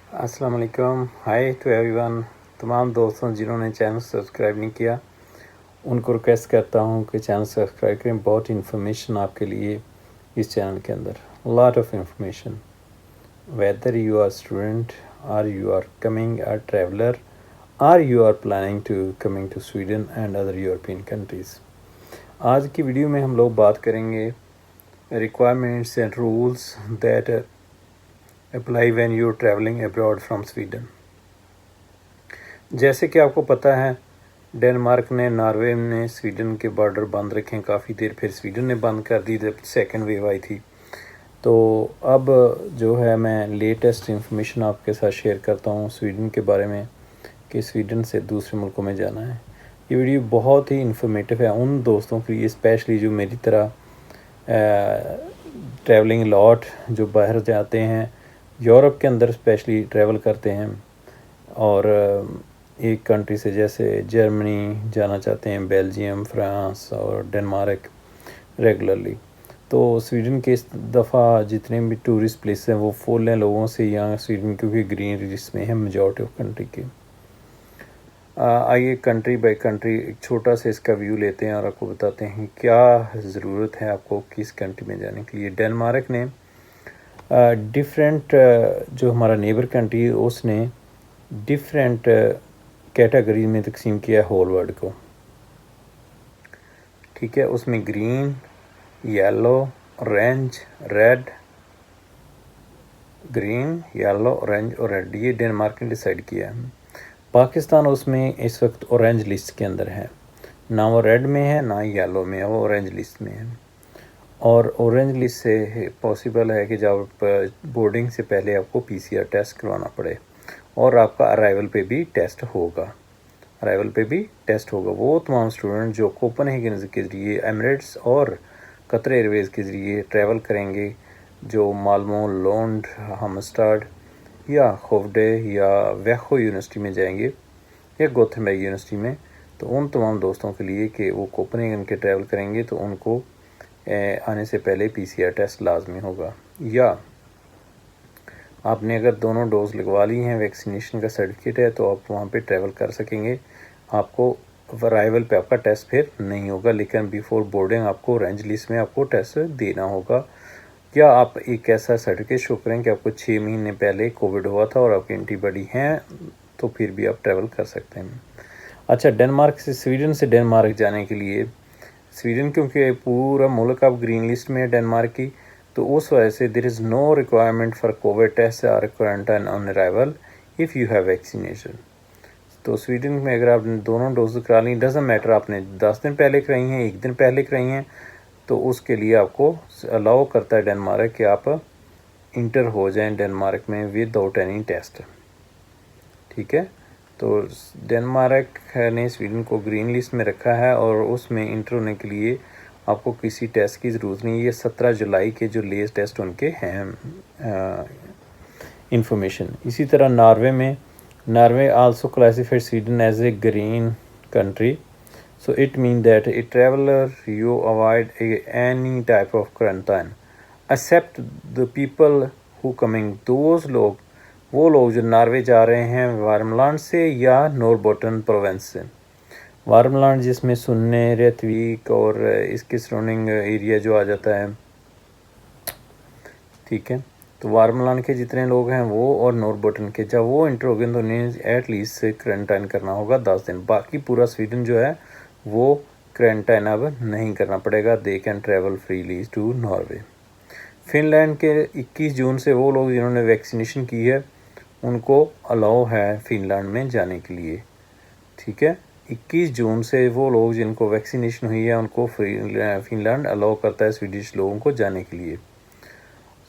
अस्सलाम वालेकुम, हाय to everyone. तमाम दोस्तों जिन्होंने चैनल सब्सक्राइब नहीं किया उनको रिक्वेस्ट करता हूँ कि चैनल सब्सक्राइब करें। बहुत इन्फॉर्मेशन आपके लिए इस चैनल के अंदर, lot of information, whether you are student और you are coming a traveller और you are planning to coming to Sweden and other European countries. आज की वीडियो में हम लोग बात करेंगे requirements and rules that apply when you are travelling abroad from Sweden. जैसे कि आपको पता है, डेनमार्क ने, नॉर्वे ने स्वीडन के बॉर्डर बंद रखे हैं काफ़ी देर, फिर स्वीडन ने बंद कर दी जब सेकेंड वेव आई थी। तो अब जो है मैं लेटेस्ट इंफॉर्मेशन आपके साथ शेयर करता हूँ स्वीडन के बारे में कि स्वीडन से दूसरे मुल्कों में जाना है। ये वीडियो बहुत ही इंफॉर्मेटिव है उन दोस्तों के लिए, स्पेशली जो मेरी तरह ट्रैवलिंग लॉट, जो बाहर जाते हैं, यूरोप के अंदर स्पेशली ट्रैवल करते हैं और एक कंट्री से जैसे जर्मनी जाना चाहते हैं, बेल्जियम, फ्रांस और डेनमार्क रेगुलरली। तो स्वीडन के इस दफ़ा जितने भी टूरिस्ट प्लेस हैं वो फुल हैं लोगों से यहाँ स्वीडन, क्योंकि ग्रीन लिस्ट में है मेजॉरिटी ऑफ कंट्री के। आइए कंट्री बाय कंट्री एक छोटा सा इसका व्यू लेते हैं और आपको बताते हैं क्या ज़रूरत है आपको किस कंट्री में जाने के लिए। डेनमार्क ने डिफरेंट, जो हमारा नेबर कंट्री है उसने डिफरेंट कैटेगरी में तकसीम किया है होल वर्ल्ड को, ठीक है। उसमें green, yellow, orange, red, green, yellow, orange और रेड, ये डेनमार्क ने डिसाइड किया है। पाकिस्तान उसमें इस वक्त ऑरेंज लिस्ट के अंदर है, ना वो रेड में है ना येलो में है, वो ऑरेंज लिस्ट में है। और ऑरेंज लिस्ट से पॉसिबल है कि जब बोर्डिंग से पहले आपको पीसीआर टेस्ट करवाना पड़े और आपका अराइवल पे भी टेस्ट होगा। वो तमाम स्टूडेंट जो कोपनहेगन के ज़रिए, एमिरेट्स और कतर एयरवेज़ के ज़रिए ट्रैवल करेंगे, जो माल्मो, लोंड, हामस्टाड या खोफडे या वेखो यूनिवर्सिटी में जाएंगे या गोथेनबर्ग यूनिवर्सिटी में, तो उन तमाम दोस्तों के लिए कि वो कोपनहेगन के ट्रैवल करेंगे तो उनको आने से पहले पीसीआर टेस्ट लाजमी होगा। या आपने अगर दोनों डोज लगवा ली हैं, वैक्सीनेशन का सर्टिफिकेट है, तो आप वहाँ पे ट्रैवल कर सकेंगे। आपको अराइवल पे आपका टेस्ट फिर नहीं होगा, लेकिन बिफोर बोर्डिंग आपको ऑरेंज लिस्ट में आपको टेस्ट देना होगा। या आप एक ऐसा सर्टिफिकेट शो करें कि आपको 6 महीने पहले कोविड हुआ था और आपकी एंटीबॉडी हैं, तो फिर भी आप ट्रैवल कर सकते हैं। अच्छा, डेनमार्क से स्वीडन से डेनमार्क जाने के लिए, स्वीडन क्योंकि पूरा मुल्क अब ग्रीन लिस्ट में है डेनमार्क की, तो उस वजह से there is no requirement for COVID test और quarantine on arrival if you have vaccination. तो स्वीडन में अगर आपने दोनों डोज करा ली, डजेंट मैटर आपने 10 दिन पहले कराई हैं, 1 दिन पहले कराई हैं, तो उसके लिए आपको अलाउ करता है डेनमार्क कि आप इंटर हो जाएं डेनमार्क में विदाउट एनी टेस्ट, ठीक है। तो डेनमार्क ने स्वीडन को ग्रीन लिस्ट में रखा है और उसमें इंटर होने के लिए आपको किसी टेस्ट की ज़रूरत नहीं है। ये 17 जुलाई के जो लेटेस्ट टेस्ट उनके हैं इंफॉर्मेशन। इसी तरह Norway also classified Sweden as a green country, so it means that a traveler you avoid any type of quarantine except the people who coming, वो लोग जो नॉर्वे जा रहे हैं वार्मलैंड से या नॉरबोटन प्रोविंस से। वार्मलैंड जिसमें सुन्ने, रेतविक और इसके सराउंडिंग एरिया जो आ जाता है, ठीक है। तो वार्मलैंड के जितने लोग हैं वो, और नॉरबोटन के, जब वो इंटर हो गए तो उन्हें एटलीस्ट से क्वारंटाइन करना होगा 10 दिन। बाकी पूरा स्वीडन जो है वो क्वारंटाइन अब नहीं करना पड़ेगा, they can travel freely to Norway. Finland के 21 जून से वो लोग जिन्होंने वैक्सीनेशन की है उनको अलाउ है फिनलैंड में जाने के लिए, ठीक है। 21 जून से वो लोग जिनको वैक्सीनेशन हुई है उनको फिनलैंड अलाउ करता है स्वीडिश लोगों को जाने के लिए।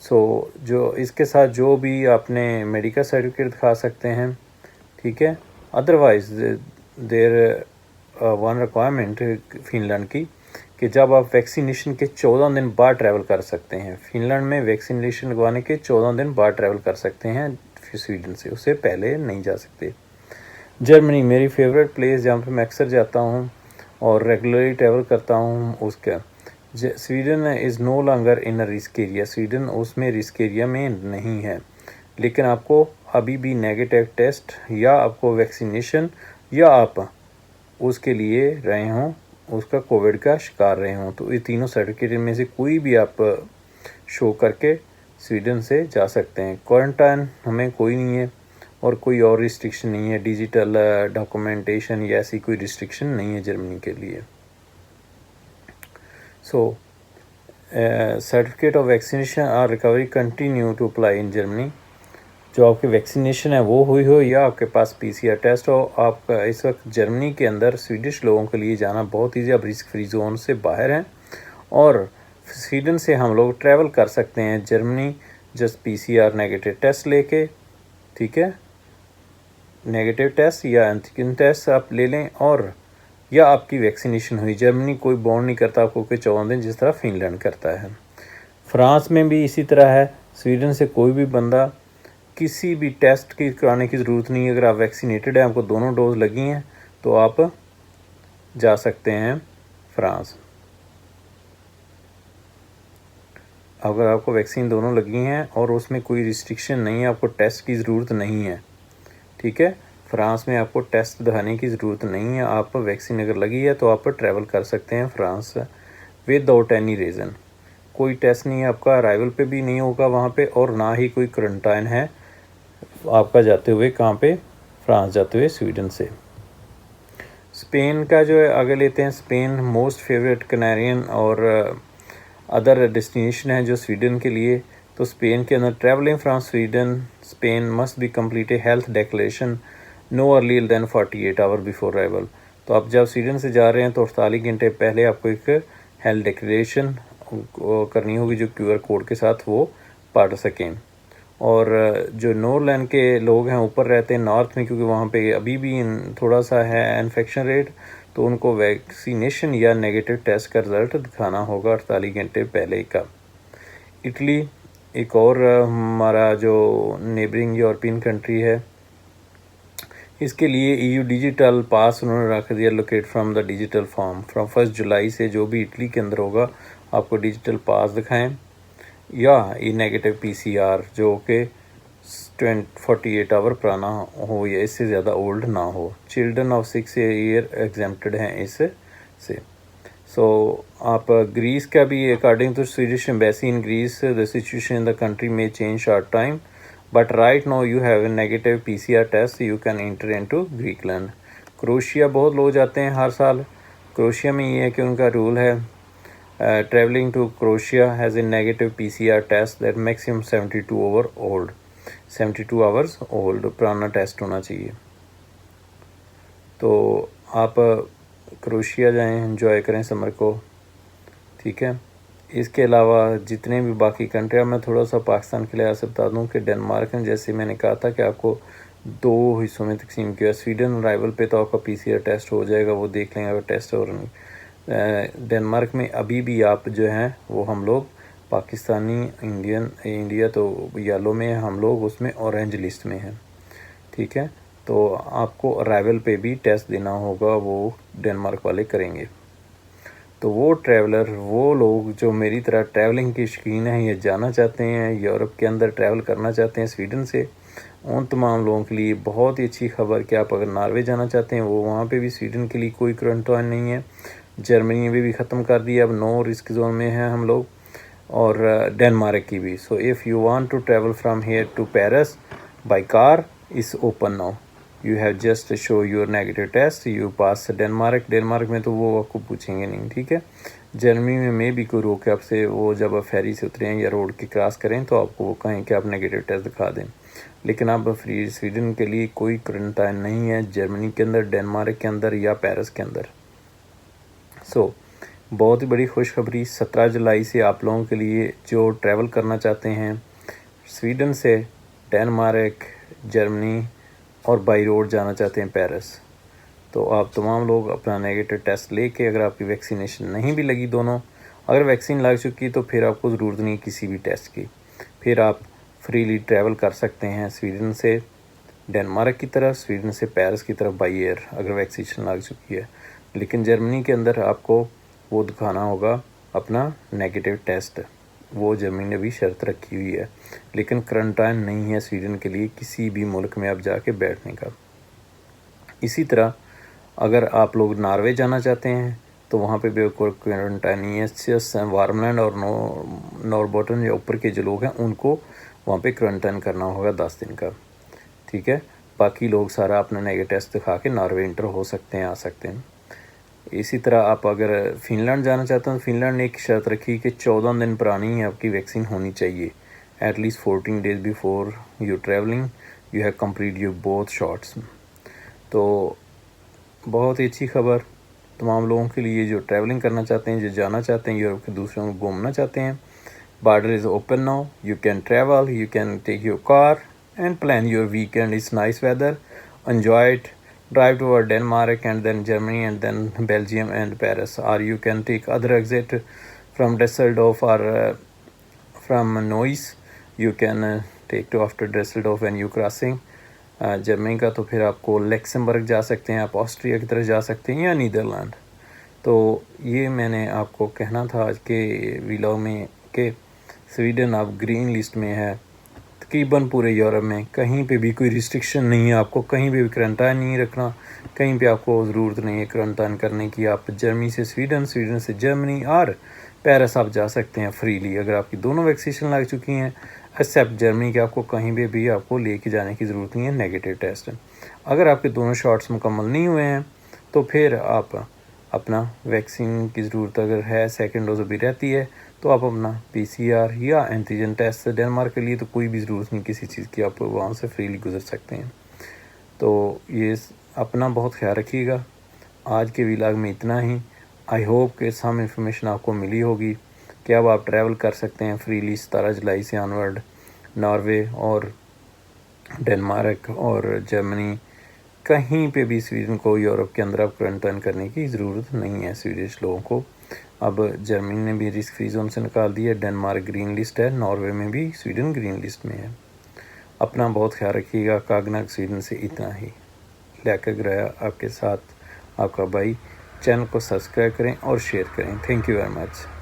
सो जो इसके साथ जो भी आपने मेडिकल सर्टिफिकेट दिखा सकते हैं, ठीक है। Otherwise there one requirement Finland की कि जब आप वैक्सीनेशन के 14 दिन बाद ट्रैवल कर सकते हैं, फिनलैंड में वैक्सीनेशन लगवाने के 14 दिन बाद ट्रैवल कर सकते हैं स्वीडन से, उससे पहले नहीं जा सकते। जर्मनी मेरी फेवरेट प्लेस जहाँ पे मैं अक्सर जाता हूँ और रेगुलरली ट्रैवल करता हूँ, उसका Sweden is no longer in a risk area, Sweden उसमें रिस्क एरिया में नहीं है। लेकिन आपको अभी भी नेगेटिव टेस्ट या आपको वैक्सीनेशन या आप उसके लिए रहे हों, उसका कोविड का शिकार रहे हों, तो ये तीनों सर्टिफिकेट में से कोई भी आप शो करके स्वीडन से जा सकते हैं। क्वारंटाइन हमें कोई नहीं है और कोई और रिस्ट्रिक्शन नहीं है, डिजिटल डॉक्यूमेंटेशन या ऐसी कोई रिस्ट्रिक्शन नहीं है जर्मनी के लिए। सो सर्टिफिकेट ऑफ वैक्सीनेशन और recovery continue to apply in Germany. जो आपकी वैक्सीनेशन है वो हुई हो या आपके पास PCR टेस्ट हो, आपका इस वक्त जर्मनी के अंदर स्वीडिश लोगों के लिए जाना बहुत ईजी। आप रिस्क फ्री जोन से बाहर हैं और स्वीडन से हम लोग ट्रैवल कर सकते हैं Germany just PCR negative test लेके, ठीक है। नेगेटिव टेस्ट या एंटीजन टेस्ट आप ले लें और या आपकी वैक्सीनेशन हुई। जर्मनी कोई बॉन्ड नहीं करता आपको कि 14 दिन जिस तरह फिनलैंड करता है। फ्रांस में भी इसी तरह है। स्वीडन से कोई भी बंदा किसी भी टेस्ट की कराने की ज़रूरत नहीं है। अगर आप वैक्सीनेटेड हैं, आपको दोनों डोज लगी हैं, तो आप जा सकते हैं फ्रांस। अगर आपको वैक्सीन दोनों लगी हैं और उसमें कोई रिस्ट्रिक्शन नहीं है, आपको टेस्ट की ज़रूरत नहीं है, ठीक है। फ्रांस में आपको टेस्ट दिखाने की ज़रूरत नहीं है। आप वैक्सीन अगर लगी है तो आप ट्रैवल कर सकते हैं फ्रांस विदाउट एनी रीज़न। कोई टेस्ट नहीं है आपका, अराइवल पे भी नहीं होगा वहाँ पे, और ना ही कोई क्वारंटाइन है आपका जाते हुए कहाँ पे, फ्रांस जाते हुए स्वीडन से। स्पेन का जो है आगे लेते हैं। स्पेन मोस्ट फेवरेट कैनेरियन और अदर डेस्टिनेशन है जो स्वीडन के लिए। तो स्पेन के अंदर travelling from Sweden Spain must be complete a health declaration no earlier than 48 hour before arrival. तो आप जब स्वीडन से जा रहे हैं तो 48 घंटे पहले आपको एक हेल्थ डिक्लेरेशन करनी होगी जो QR कोड के साथ वो पढ़ सकें। और जो नॉर्लैंड के लोग हैं ऊपर रहते हैं नॉर्थ में, क्योंकि वहाँ पे अभी भी थोड़ा सा है इन्फेक्शन रेट, तो उनको वैक्सीनेशन या नेगेटिव टेस्ट का रिज़ल्ट दिखाना होगा 48 घंटे पहले का। इटली एक और हमारा जो नेबरिंग यूरोपियन कंट्री है, इसके लिए EU डिजिटल पास उन्होंने रख दिया locate from the digital form. From 1 जुलाई से जो भी इटली के अंदर होगा आपको डिजिटल पास दिखाएं या ये नेगेटिव PCR जो कि 48 आवर पुराना हो या इससे ज़्यादा ओल्ड ना हो। चिल्ड्रन ऑफ 6 ईयर एग्जेम्प्टेड हैं इससे। सो आप ग्रीस का भी according to Swedish embassy in Greece the situation in the country में change short time but right now you have a negative PCR test you can enter into Greekland. Croatia बहुत लोग जाते हैं हर साल। क्रोशिया में ये है कि उनका रूल है traveling to Croatia has a negative PCR test that maximum 72 hours old पुराना टेस्ट होना चाहिए। तो आप क्रोशिया जाएं, एंजॉय करें समर को, ठीक है। इसके अलावा जितने भी बाकी कंट्री, मैं थोड़ा सा पाकिस्तान के लिहाज से बता दूं कि डेनमार्क में जैसे मैंने कहा था कि आपको 2 हिस्सों में तकसीम किया। स्वीडन अराइवल पे तो आपका PCR टेस्ट हो जाएगा, वो देख लेंगे अगर टेस्ट हो रहा नहीं। डेनमार्क में अभी भी आप जो हैं वो हम लोग पाकिस्तानी इंडिया तो येलो में है, हम लोग उसमें ऑरेंज लिस्ट में हैं, ठीक है। तो आपको अराइवल पे भी टेस्ट देना होगा, वो डेनमार्क वाले करेंगे। तो वो ट्रैवलर, वो लोग जो मेरी तरह ट्रैवलिंग के शौकीन हैं या जाना चाहते हैं यूरोप के अंदर ट्रैवल करना चाहते हैं स्वीडन से, उन तमाम लोगों के लिए बहुत ही अच्छी खबर कि आप अगर नॉर्वे जाना चाहते हैं वो वहाँ पे भी स्वीडन के लिए कोई क्वारंटाइन नहीं है। जर्मनी में भी ख़त्म कर दिया, अब नो रिस्क जोन में हैं हम लोग, और डेनमार्क की भी। So if you want to travel from here to Paris by car is open now, you have just show your negative test, you pass Denmark में तो वो आपको पूछेंगे नहीं, ठीक है। जर्मनी में भी कोई रोके आपसे, वो जब आप फेरी से उतरें या रोड के क्रॉस करें तो आपको वो कहें कि आप नेगेटिव टेस्ट दिखा दें। लेकिन अब फ्री स्वीडन के लिए कोई क्वारंटाइन नहीं है जर्मनी के अंदर, डेनमार्क के अंदर या पेरिस के अंदर। सो बहुत ही बड़ी खुशखबरी 17 जुलाई से आप लोगों के लिए जो ट्रैवल करना चाहते हैं स्वीडन से डेनमार्क, जर्मनी और बाई रोड जाना चाहते हैं पेरिस, तो आप तमाम लोग अपना नेगेटिव टेस्ट लेके, अगर आपकी वैक्सीनेशन नहीं भी लगी दोनों, अगर वैक्सीन लग चुकी तो फिर आपको ज़रूरत नहीं किसी भी टेस्ट की, फिर आप फ्रीली ट्रैवल कर सकते हैं स्वीडन से डेनमार्क की तरफ, स्वीडन से पेरिस की तरफ बाई एयर अगर वैक्सीनेशन लग चुकी है। लेकिन जर्मनी के अंदर आपको वो दिखाना होगा अपना नेगेटिव टेस्ट। वो जर्मनी ने भी शर्त रखी हुई है, लेकिन क्वारंटाइन नहीं है स्वीडन के लिए किसी भी मुल्क में आप जाके बैठने का। इसी तरह अगर आप लोग नॉर्वे जाना चाहते हैं तो वहाँ पे भी कोई क्वारंटाइन नहीं है, सिर्फ वार्मलैंड और नॉरबॉटन या ऊपर के जो लोग हैं उनको वहाँ पे क्वारंटाइन करना होगा 10 दिन का, ठीक है। बाकी लोग सारा अपना नेगेटिव टेस्ट दिखा के नॉर्वे इंटर हो सकते हैं, आ सकते हैं। इसी तरह आप अगर फ़िनलैंड जाना चाहते हैं तो फ़िनलैंड ने एक शर्त रखी कि 14 दिन पुरानी आपकी वैक्सीन होनी चाहिए। At least 14 days before you travelling you have complete your both shots. तो बहुत ही अच्छी खबर तमाम लोगों के लिए जो ट्रैवलिंग करना चाहते हैं, जो जाना चाहते हैं यूरोप के दूसरों को घूमना चाहते हैं। Border is open now, you can travel, you can take your car and plan your weekend. It's nice weather, enjoy it, drive toward Denmark and then Germany and then Belgium and Paris, or you can take other exit from Düsseldorf or from Neuss. You can take to after Düsseldorf when you crossing Germany का, तो फिर आपको लैक्सेमबर्ग जा सकते हैं, आप Austria की तरफ जा सकते हैं या नीदरलैंड। तो ये मैंने आपको कहना था आज के व्लॉग में कि स्वीडन अब ग्रीन लिस्ट में है तकरीबन पूरे यूरोप में। कहीं पे भी कोई रिस्ट्रिक्शन नहीं है, आपको कहीं पे भी क्वारंटाइन नहीं रखना, कहीं पे आपको ज़रूरत नहीं है क्वारंटाइन करने की। आप जर्मनी से स्वीडन, स्वीडन से जर्मनी और पेरिस आप जा सकते हैं फ्रीली अगर आपकी दोनों वैक्सीनेशन लग चुकी हैं, एक्सेप्ट जर्मनी के आपको कहीं पे भी आपको लेके जाने की ज़रूरत नहीं है नेगेटिव टेस्ट। अगर आपके दोनों शॉट्स मुकम्मल नहीं हुए हैं तो फिर आप अपना वैक्सीन की ज़रूरत अगर है, सेकंड डोज भी रहती है, तो आप अपना PCR या एंटीजन टेस्ट डेनमार्क के लिए तो कोई भी ज़रूरत नहीं किसी चीज़ की, आप वहाँ से फ्रीली गुजर सकते हैं। तो ये अपना बहुत ख्याल रखिएगा। आज के व्लॉग में इतना ही। आई होप कि सम इंफॉर्मेशन आपको मिली होगी कि अब आप ट्रैवल कर सकते हैं फ्रीली 17 जुलाई से ऑनवर्ड नॉर्वे और डेनमार्क और जर्मनी। कहीं पे भी स्वीडन को यूरोप के अंदर अब क्वारंटाइन करने की ज़रूरत नहीं है स्वीडिश लोगों को। अब जर्मनी ने भी रिस्क फ्री जोन से निकाल दिया, डेनमार्क ग्रीन लिस्ट है, नॉर्वे में भी स्वीडन ग्रीन लिस्ट में है। अपना बहुत ख्याल रखिएगा। कागनाग स्वीडन से इतना ही लेकर गया आपके साथ आपका भाई। चैनल को सब्सक्राइब करें और शेयर करें। Thank you very much.